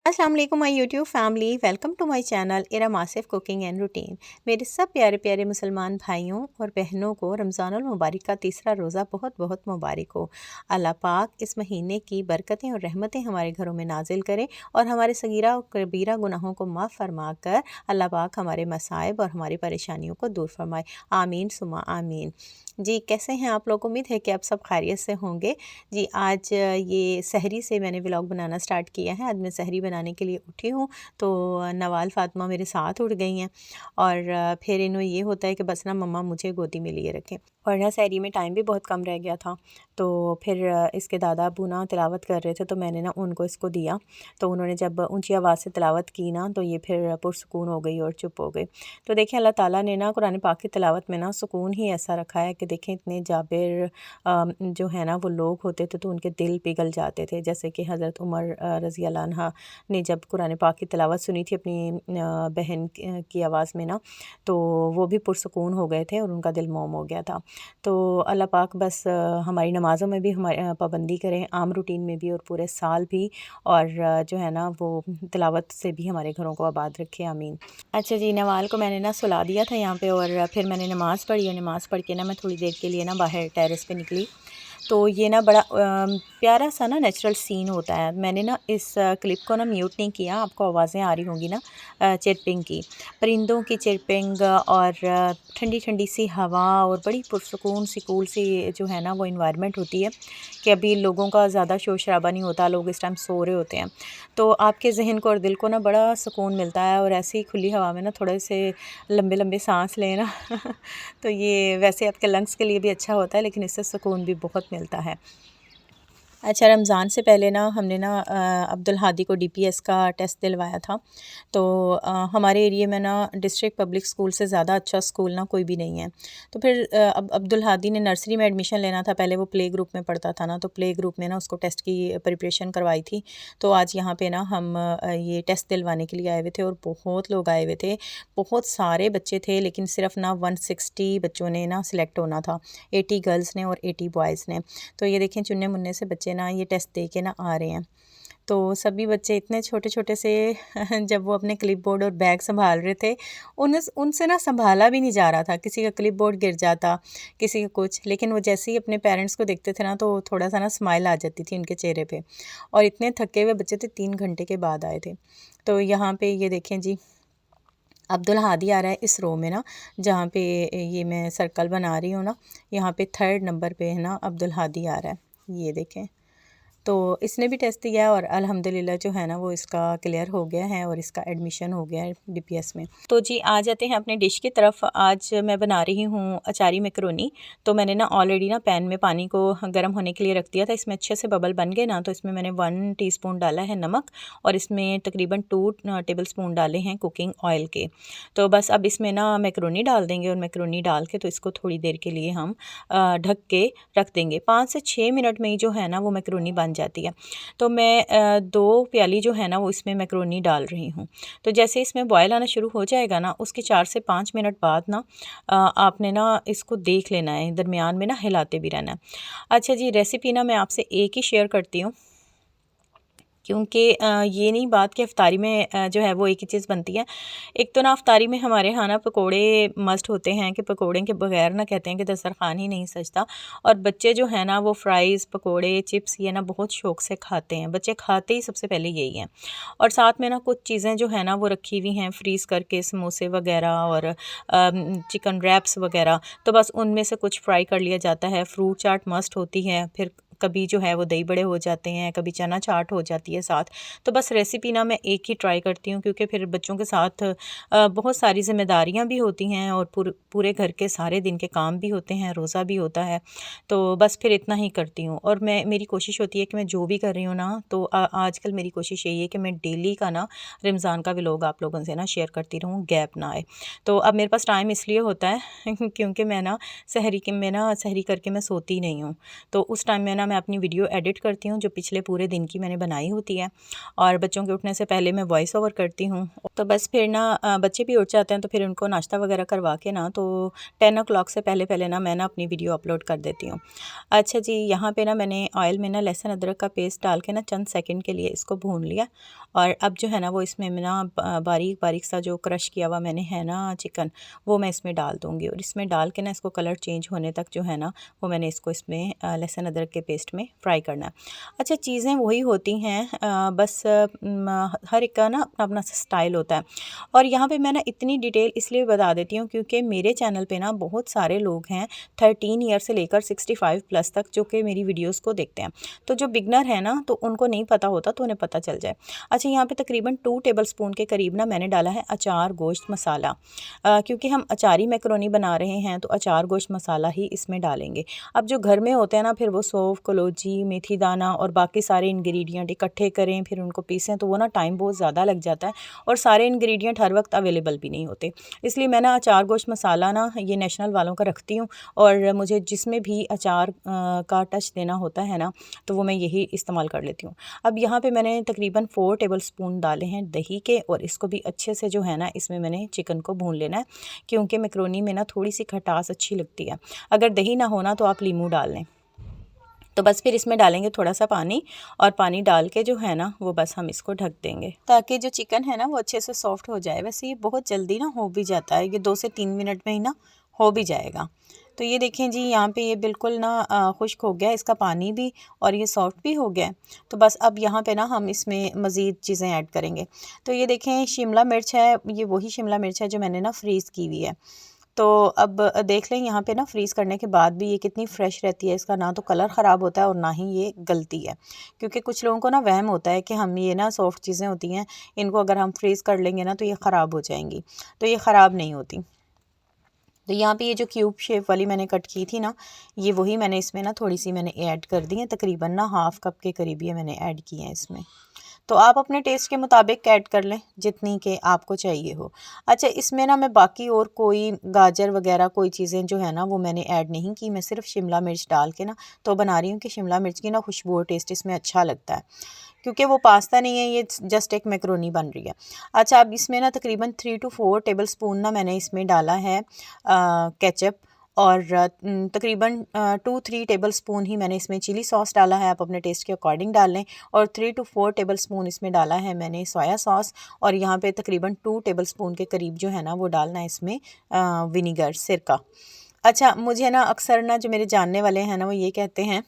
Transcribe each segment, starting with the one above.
अस्सलाम वालेकुम my YouTube family, welcome to my channel Iram Asif cooking and routine. मेरे सब प्यारे प्यारे मुसलमान भाइयों और बहनों को रमज़ानुल मुबारक का तीसरा रोज़ा बहुत बहुत मुबारक हो। अल्लाह पाक इस महीने की बरकतें और रहमतें हमारे घरों में नाजिल करे और हमारे सगीरा और कबीरा गुनाहों को माफ़ फरमा कर अल्लाह पाक हमारे मसाइब और हमारी परेशानियों को दूर फरमाए। आमीन सुमा आमीन। जी, कैसे हैं आप लोग? उम्मीद है कि आप सब खैरियत से होंगे। जी, आज ये सहरी से मैंने व्लॉग बनाना स्टार्ट किया है। आज मैं सहरी बनाने के लिए उठी हूँ, तो नवाल फ़ातिमा मेरे साथ उठ गई हैं और फिर इन्हें ये होता है कि बस ना मम्मा मुझे गोदी में लिए रखें। और ना सहरी में टाइम भी बहुत कम रह गया था, तो फिर इसके दादा अबू ना तिलावत कर रहे थे, तो मैंने ना उनको इसको दिया। तो उन्होंने जब ऊँची आवाज़ से तिलावत की ना, तो ये फिर पुरसुकून हो गई और चुप हो गई। तो देखिए अल्लाह ताला ने ना कुरान पाक की तिलावत में ना सुकून ही ऐसा रखा है कि देखें इतने जाबिर जो है ना वो लोग होते थे तो उनके दिल पिघल जाते थे। जैसे कि हज़रत उमर रज़ी अल्लाह अन्हा ने जब कुरान पाक की तिलावत सुनी थी अपनी बहन की आवाज़ में ना, तो वो भी पुरसुकून हो गए थे और उनका दिल मोम हो गया था। तो अल्लाह पाक बस हमारी नमाज़ों में भी हमारे पाबंदी करें, आम रूटीन में भी और पूरे साल भी, और जो है ना वो तिलावत से भी हमारे घरों को आबाद रखे, आमीन। अच्छा जी, नवाल को मैंने ना सुला दिया था यहाँ पे और फिर मैंने नमाज़ पढ़ी और नमाज़ पढ़ के ना मैं थोड़ी देर के लिए ना बाहर टेरेस पे निकली। तो ये ना बड़ा प्यारा सा ना नेचुरल सीन होता है। मैंने ना इस क्लिप को ना म्यूट नहीं किया, आपको आवाज़ें आ रही होंगी ना चिरपिंग की, परिंदों की चिरपिंग और ठंडी ठंडी सी हवा और बड़ी पुरसुकून सी कूल सी जो है ना वो इन्वायरमेंट होती है कि अभी लोगों का ज़्यादा शोर शराबा नहीं होता, लोग इस टाइम सो रहे होते हैं। तो आपके ज़हन को और दिल को ना बड़ा सुकून मिलता है और ऐसी खुली हवा में ना थोड़े से लंबे लंबे सांस लें ना तो ये वैसे आपके लंग्स के लिए भी अच्छा होता है, लेकिन इससे सुकून भी बहुत मिलता है। अच्छा, रमज़ान से पहले ना हमने ना अब्दुल हादी को डीपीएस का टेस्ट दिलवाया था। तो हमारे एरिया में ना डिस्ट्रिक्ट पब्लिक स्कूल से ज़्यादा अच्छा स्कूल ना कोई भी नहीं है। तो फिर अब अब्दुल हादी ने नर्सरी में एडमिशन लेना था, पहले वो प्ले ग्रुप में पढ़ता था ना, तो प्ले ग्रुप में ना उसको टेस्ट की प्रिपरेशन करवाई थी। तो आज यहाँ पे ना हम ये टेस्ट दिलवाने के लिए आए हुए थे और बहुत लोग आए हुए थे, बहुत सारे बच्चे थे, लेकिन सिर्फ ना 160 बच्चों ने ना सिलेक्ट होना था, 80 गर्ल्स ने और 80 बॉयज़ ने। तो ये देखें चुन्ने मुन्ने से बच्चे ना ये टेस्ट दे के ना आ रहे हैं। तो सभी बच्चे इतने छोटे-छोटे से जब वो अपने क्लिपबोर्ड और बैग सँभाल रहे थे, उनसे ना सँभाला भी नहीं जा रहा था। किसी का क्लिपबोर्ड गिर जाता, किसी का कुछ, लेकिन वो जैसे ही अपने पेरेंट्स को देखते थे ना, तो थोड़ा-सा ना स्माइल आ जाती थी उनके चेहरे पे। और इतने थके हुए बच्चे थे, 3 घंटे के बाद आए थे। तो यहाँ पे ये देखें जी, अब्दुल हादी आ रहा है इस रो में ना, जहाँ पे ये मैं सर्कल बना रही हूँ ना, यहाँ पे 3rd नंबर पे है ना अब्दुल हादी आ रहा है, ये देखें। तो इसने भी टेस्ट दिया है और अल्हम्दुलिल्लाह जो है ना वो इसका क्लियर हो गया है और इसका एडमिशन हो गया है डीपीएस में। तो जी आ जाते हैं अपने डिश की तरफ। आज मैं बना रही हूँ अचारी मैकरोनी। तो मैंने ना ऑलरेडी ना पैन में पानी को गर्म होने के लिए रख दिया था। इसमें अच्छे से बबल बन गए ना, तो इसमें मैंने 1 टीस्पून डाला है नमक और इसमें तकरीबन 2 टेबल स्पून डाले हैं कुकिंग ऑयल के। तो बस अब इसमें ना मैकरोनी डाल देंगे और मैकरोनी डाल के तो इसको थोड़ी देर के लिए हम ढक के रख देंगे। 5 से 6 मिनट में ही जो है ना वो मैकरोनी बन जाती है। तो मैं 2 प्याली जो है ना वो इसमें मैकरोनी डाल रही हूँ। तो जैसे इसमें बॉयल आना शुरू हो जाएगा ना, उसके 4 से 5 मिनट बाद ना आपने ना इसको देख लेना है, दरमियान में ना हिलाते भी रहना है। अच्छा जी, रेसिपी ना मैं आपसे एक ही शेयर करती हूँ, क्योंकि ये नहीं बात कि इफ्तारी में जो है वो एक ही चीज़ बनती है। एक तो ना इफ्तारी में हमारे यहाँ ना पकोड़े मस्ट होते हैं कि पकोड़े के बगैर ना कहते हैं कि दस्तरखान ही नहीं सजता। और बच्चे जो हैं ना वो फ्राइज़, पकोड़े, चिप्स ये ना बहुत शौक़ से खाते हैं। बच्चे खाते ही सबसे पहले यही हैं। और साथ में ना कुछ चीज़ें जो है ना वो रखी हुई हैं फ्रीज़ करके, समोसे वगैरह और चिकन रैप्स वगैरह। तो बस उनमें से कुछ फ्राई कर लिया जाता है। फ्रूट चाट मस्ट होती है, फिर कभी जो है वो दही बड़े हो जाते हैं, कभी चना चाट हो जाती है साथ। तो बस रेसिपी ना मैं एक ही ट्राई करती हूँ, क्योंकि फिर बच्चों के साथ बहुत सारी ज़िम्मेदारियाँ भी होती हैं और पूरे घर के सारे दिन के काम भी होते हैं, रोज़ा भी होता है। तो बस फिर इतना ही करती हूँ और मेरी कोशिश होती है कि मैं जो भी कर रही हूँ ना, तो आजकल मेरी कोशिश यही है कि मैं डेली का ना रमज़ान का व्लॉग आप लोगों से ना शेयर करती रहूँ, गैप ना आए। तो अब मेरे पास टाइम इसलिए होता है क्योंकि मैं ना सहरी करके मैं सोती नहीं हूँ। तो उस टाइम में ना मैं अपनी वीडियो एडिट करती हूँ जो पिछले पूरे दिन की मैंने बनाई होती है, और बच्चों के उठने से पहले मैं वॉइस ओवर करती हूँ। तो बस फिर ना बच्चे भी उठ जाते हैं तो फिर उनको नाश्ता वगैरह करवा के ना तो 10 ओ क्लॉक से पहले पहले ना मैं ना अपनी वीडियो अपलोड कर देती हूँ। अच्छा जी, यहाँ पे ना मैंने ऑयल में ना लहसुन अदरक का पेस्ट डाल के ना चंद सेकंड के लिए इसको भून लिया, और अब जो है ना वो इसमें मैं ना बारीक बारीक सा जो क्रश किया हुआ मैंने है ना चिकन, वो मैं इसमें डाल दूँगी, और इसमें डाल के ना इसको कलर चेंज होने तक जो है ना वो मैंने इसको इसमें लहसुन अदरक के पेस्ट में फ्राई करना है। अच्छा, चीज़ें वही होती हैं, बस हर एक का ना अपना अपना स्टाइल होता है। और यहाँ पे मैं ना इतनी डिटेल इसलिए बता देती हूँ क्योंकि मेरे चैनल पे ना बहुत सारे लोग हैं 13 ईयर से लेकर 65 प्लस तक जो कि मेरी वीडियोस को देखते हैं। तो जो बिगनर है ना तो उनको नहीं पता होता तो उन्हें पता चल जाए। अच्छा, यहाँ पे तकरीबन 2 टेबलस्पून के करीब ना मैंने डाला है अचार गोश्त मसाला, क्योंकि हम अचारी मैकरोनी बना रहे हैं तो अचार गोश्त मसाला ही इसमें डालेंगे। अब जो घर में होते हैं ना फिर वो सौंफ, कलौंजी, मेथी दाना और बाकी सारे इंग्रेडिएंट इकट्ठे करें फिर उनको पीसें तो वो ना टाइम बहुत ज़्यादा लग जाता है, और सारे इंग्रेडिएंट हर वक्त अवेलेबल भी नहीं होते। इसलिए मैं ना अचार गोश्त मसाला ना ये नेशनल वालों का रखती हूँ, और मुझे जिसमें भी अचार का टच देना होता है ना तो वो मैं यही इस्तेमाल कर लेती हूँ। अब यहाँ पे मैंने तकरीबन 4 टेबलस्पून डाले हैं दही के, और इसको भी अच्छे से जो है ना इसमें मैंने चिकन को भून लेना है, क्योंकि मैकरोनी में ना थोड़ी सी खटास अच्छी लगती है। अगर दही ना होना तो आप लीमू डाल लें। तो बस फिर इसमें डालेंगे थोड़ा सा पानी, और पानी डाल के जो है ना वो बस हम इसको ढक देंगे ताकि जो चिकन है ना वो अच्छे से सॉफ्ट हो जाए। वैसे ये बहुत जल्दी ना हो भी जाता है, ये 2 से 3 मिनट में ही ना हो भी जाएगा। तो ये देखें जी, यहाँ पे ये बिल्कुल ना खुश्क हो गया इसका पानी भी, और ये सॉफ्ट भी हो गया है। तो बस अब यहाँ पे ना हम इसमें मज़ीद चीज़ें ऐड करेंगे। तो ये देखें शिमला मिर्च है, ये वही शिमला मिर्च है जो मैंने ना फ्रीज़ की हुई है। तो अब देख लें यहाँ पे ना फ्रीज़ करने के बाद भी ये कितनी फ़्रेश रहती है, इसका ना तो कलर ख़राब होता है और ना ही ये गलती है। क्योंकि कुछ लोगों को ना वहम होता है कि हम ये ना सॉफ़्ट चीज़ें होती हैं, इनको अगर हम फ्रीज़ कर लेंगे ना तो ये ख़राब हो जाएंगी, तो ये ख़राब नहीं होती। तो यहाँ पे ये जो क्यूब शेप वाली मैंने कट की थी ना, ये वही मैंने इसमें ना थोड़ी सी मैंने ऐड कर दी है, तकरीबन ना हाफ़ कप के करीब ये मैंने ऐड की है इसमें। तो आप अपने टेस्ट के मुताबिक ऐड कर लें जितनी के आपको चाहिए हो। अच्छा, इसमें ना मैं बाकी और कोई गाजर वगैरह कोई चीज़ें जो है ना वो मैंने ऐड नहीं की, मैं सिर्फ शिमला मिर्च डाल के ना तो बना रही हूँ कि शिमला मिर्च की ना खुशबू और टेस्ट इसमें अच्छा लगता है, क्योंकि वो पास्ता नहीं है, ये जस्ट एक मैकरोनी बन रही है। अच्छा, अब इसमें ना तकरीबन 3 टू 4 टेबलस्पून ना मैंने इसमें डाला है केचप, और तकरीबन 2-3 टेबलस्पून ही मैंने इसमें चिली सॉस डाला है, आप अपने टेस्ट के अकॉर्डिंग डाल लें, और 3 टू 4 टेबलस्पून इसमें डाला है मैंने सोया सॉस, और यहाँ पे तकरीबन 2 टेबलस्पून के करीब जो है ना वो डालना है इसमें विनीगर, सिरका। अच्छा, मुझे ना अक्सर ना जो मेरे जानने वाले हैं ना वो ये कहते हैं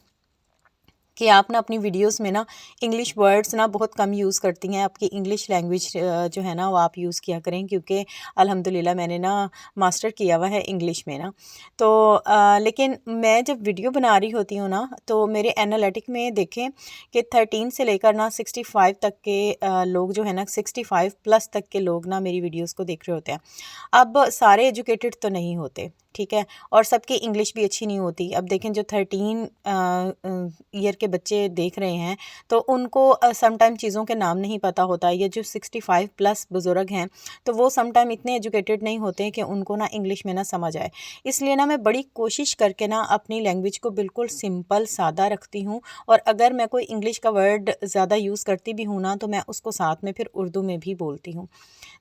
कि आप ना अपनी वीडियोस में ना इंग्लिश वर्ड्स ना बहुत कम यूज़ करती हैं, आपकी इंग्लिश लैंग्वेज जो है ना वो आप यूज़ किया करें, क्योंकि अल्हम्दुलिल्लाह मैंने ना मास्टर किया हुआ है इंग्लिश में ना। तो लेकिन मैं जब वीडियो बना रही होती हूँ ना तो मेरे एनालिटिक में देखें कि 13 से लेकर ना 65 तक के लोग जो है ना 65 प्लस तक के लोग ना मेरी वीडियोज़ को देख रहे होते हैं। अब सारे एजुकेटेड तो नहीं होते, ठीक है, और सबकी इंग्लिश भी अच्छी नहीं होती। अब देखें जो 13 ईयर के बच्चे देख रहे हैं तो उनको सम टाइम चीज़ों के नाम नहीं पता होता, या जो 65 प्लस बुज़ुर्ग हैं तो वो सम टाइम इतने एजुकेटेड नहीं होते कि उनको ना इंग्लिश में ना समझ आए। इसलिए ना मैं बड़ी कोशिश करके ना अपनी लैंग्वेज को बिल्कुल सिंपल सादा रखती हूँ, और अगर मैं कोई इंग्लिश का वर्ड ज़्यादा यूज़ करती भी हूँ ना तो मैं उसको साथ में फिर उर्दू में भी बोलती हूँ।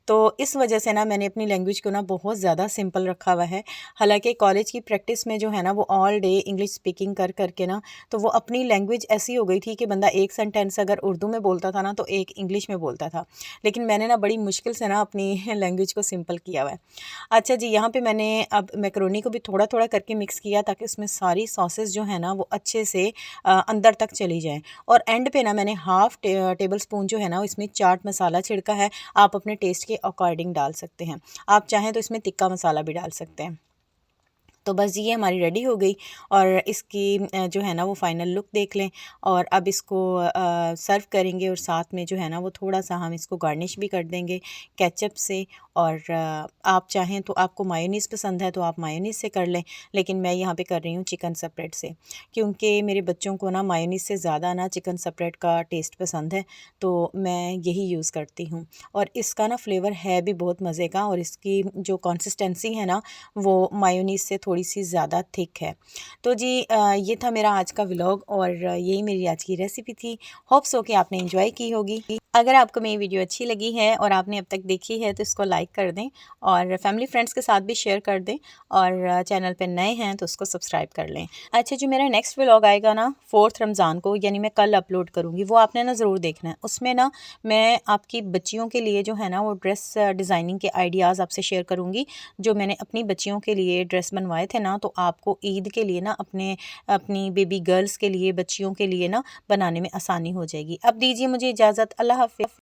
तो इस वजह से ना मैंने अपनी लैंग्वेज को ना बहुत ज़्यादा सिंपल रखा हुआ है। हालांकि कॉलेज की प्रैक्टिस में जो है ना वो ऑल डे इंग्लिश स्पीकिंग कर करके ना तो वो अपनी लैंग्वेज ऐसी हो गई थी कि बंदा एक सेंटेंस अगर उर्दू में बोलता था ना तो एक इंग्लिश में बोलता था, लेकिन मैंने ना बड़ी मुश्किल से ना अपनी लैंग्वेज को सिंपल किया हुआ है। अच्छा जी, यहाँ पे मैंने अब मैकरोनी को भी थोड़ा थोड़ा करके मिक्स किया ताकि उसमें सारी सॉसेस जो है ना वो अच्छे से अंदर तक चली जाएँ, और एंड पे ना मैंने हाफ़ टेबल स्पून जो है ना इसमें चाट मसाला छिड़का है, आप अपने टेस्ट के अकॉर्डिंग डाल सकते हैं। आप चाहें तो इसमें तिक्का मसाला भी डाल सकते हैं। तो बस ये हमारी रेडी हो गई, और इसकी जो है ना वो फ़ाइनल लुक देख लें, और अब इसको सर्व करेंगे, और साथ में जो है ना वो थोड़ा सा हम इसको गार्निश भी कर देंगे केचप से, और आप चाहें तो आपको मायोनीज़ पसंद है तो आप मायोनीज़ से कर लें, लेकिन मैं यहाँ पे कर रही हूँ चिकन सेपरेट से, क्योंकि मेरे बच्चों को ना मायोनीज़ से ज़्यादा ना चिकन सेपरेट का टेस्ट पसंद है, तो मैं यही यूज़ करती हूँ। और इसका ना फ्लेवर है भी बहुत मज़े का, और इसकी जो कंसिस्टेंसी है ना वो मायोनीज़ से थोड़ी सी ज़्यादा थिक है। तो जी ये था मेरा आज का व्लॉग और यही मेरी आज की रेसिपी थी। होप्स हो कि आपने एंजॉय की होगी। अगर आपको मेरी वीडियो अच्छी लगी है और आपने अब तक देखी है तो इसको लाइक कर दें और फैमिली फ्रेंड्स के साथ भी शेयर कर दें और चैनल पे नए हैं तो उसको सब्सक्राइब कर लें। अच्छा, जो मेरा नेक्स्ट व्लॉग आएगा ना 4th रमज़ान को, यानी मैं कल अपलोड करूँगी, वो आपने ना ज़रूर देखना है। उसमें ना मैं आपकी बच्चियों के लिए जो है ना वो ड्रेस डिज़ाइनिंग के आइडियाज़ आपसे शेयर करूँगी। जो मैंने अपनी बच्चियों के लिए ड्रेस बनवाए थे ना, तो आपको ईद के लिए ना अपनी बेबी गर्ल्स के लिए, बच्चियों के लिए ना बनाने में आसानी हो जाएगी। अब दीजिए मुझे इजाज़त। अल्लाह हाफ़िज़।